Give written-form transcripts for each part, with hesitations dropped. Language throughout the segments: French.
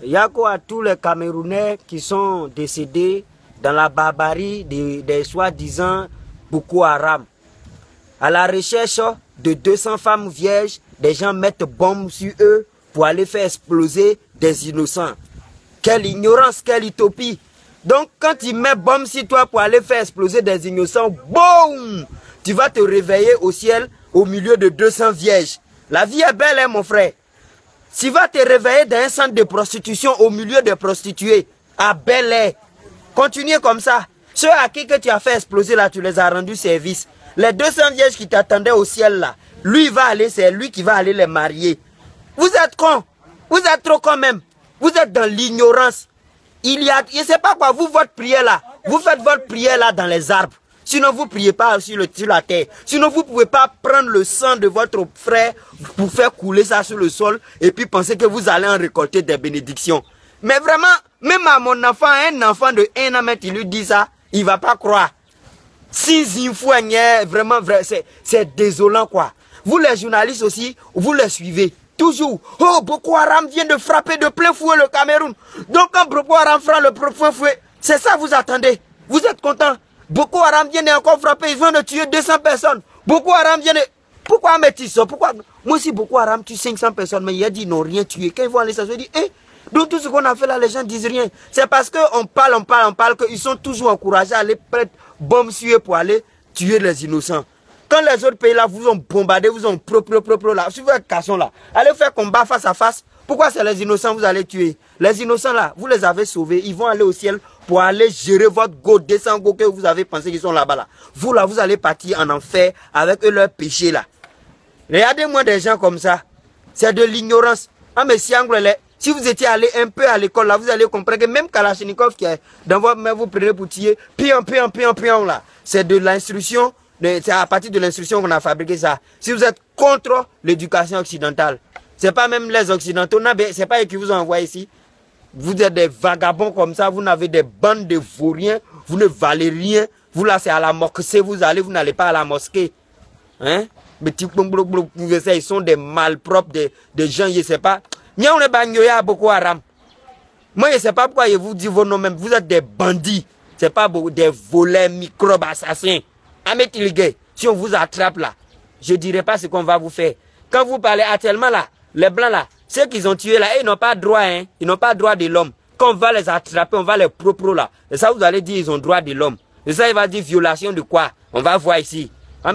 Il y a quoi à tous les Camerounais qui sont décédés dans la barbarie des soi-disant Boko Haram. À la recherche de 200 femmes vierges, des gens mettent bombe sur eux pour aller faire exploser des innocents. Quelle ignorance, quelle utopie. Donc quand ils mettent bombe sur toi pour aller faire exploser des innocents, boum, tu vas te réveiller au ciel au milieu de 200 vierges. La vie est belle, hein, mon frère. Tu vas te réveiller dans un centre de prostitution au milieu des prostituées, à Bel Air. Continuez comme ça. Ceux à qui que tu as fait exploser là, tu les as rendus service. Les 200 vierges qui t'attendaient au ciel là, lui va aller, c'est lui qui va aller les marier. Vous êtes cons. Vous êtes trop cons même. Vous êtes dans l'ignorance. Il y a, je ne sais pas quoi, vous, votre prière là, vous faites votre prière là dans les arbres. Sinon, vous ne priez pas sur la terre. Sinon, vous ne pouvez pas prendre le sang de votre frère pour faire couler ça sur le sol et puis penser que vous allez en récolter des bénédictions. Mais vraiment, même à mon enfant, un enfant de 1 an, il lui dit ça, il ne va pas croire. Si vraiment, c'est désolant quoi. Vous les journalistes aussi, vous les suivez. Toujours, oh, Boko Haram vient de frapper de plein fouet le Cameroun. Donc quand Boko Haram frappe le plein fouet, c'est ça vous attendez. Vous êtes content. Boko Haram vient de encore frapper, ils vont de tuer 200 personnes. Boko Haram vient de... Pourquoi mettre ça? Pourquoi? Moi si Boko Haram tue 500 personnes, mais il a dit ils n'ont rien tué. Quand ils vont aller s'asseoir, ils disent, donc tout ce qu'on a fait là, les gens disent rien. C'est parce qu'on parle, qu'ils sont toujours encouragés à aller prendre bombe sur eux pour aller tuer les innocents. Quand les autres pays là vous ont bombardé, vous ont là, sur votre casson là, allez faire combat face à face. Pourquoi c'est les innocents vous allez tuer? Les innocents là, vous les avez sauvés, ils vont aller au ciel pour aller gérer votre go, 200 go que vous avez pensé qu'ils sont là-bas là. Vous là, vous allez partir en enfer avec eux leurs péchés là. Regardez-moi des gens comme ça. C'est de l'ignorance. Ah mais si vous étiez allé un peu à l'école là, vous allez comprendre que même Kalachnikov qui est dans votre main, vous prenez pour tirer, pion là. C'est de l'instruction. C'est à partir de l'instruction qu'on a fabriqué ça. Si vous êtes contre l'éducation occidentale, c'est pas même les occidentaux, c'est pas eux qui vous ont envoyé ici. Vous êtes des vagabonds comme ça, vous n'avez des bandes de vauriens, vous ne valez rien. Vous là c'est à la mosquée, vous n'allez pas à la mosquée. Hein? Mais ils sont des malpropres, des gens, je sais pas. On est bagnoya à Boko Haram. Moi je sais pas pourquoi je vous dis vos noms même. Vous êtes des bandits. C'est pas des voleurs, microbes, assassins. Si on vous attrape là, je dirais pas ce qu'on va vous faire. Quand vous parlez actuellement là, les blancs là, ceux qu'ils ont tués là, ils n'ont pas droit, hein. Ils n'ont pas droit de l'homme. Quand on va les attraper, on va les propre là. Et ça vous allez dire ils ont droit de l'homme. Et ça il va dire violation de quoi? On va voir ici. On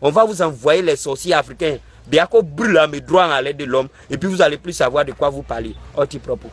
va vous envoyer les sorciers africains. Bien qu'on brûle mes droits à l'aide de l'homme. Et puis vous allez plus savoir de quoi vous parlez. Autre propos.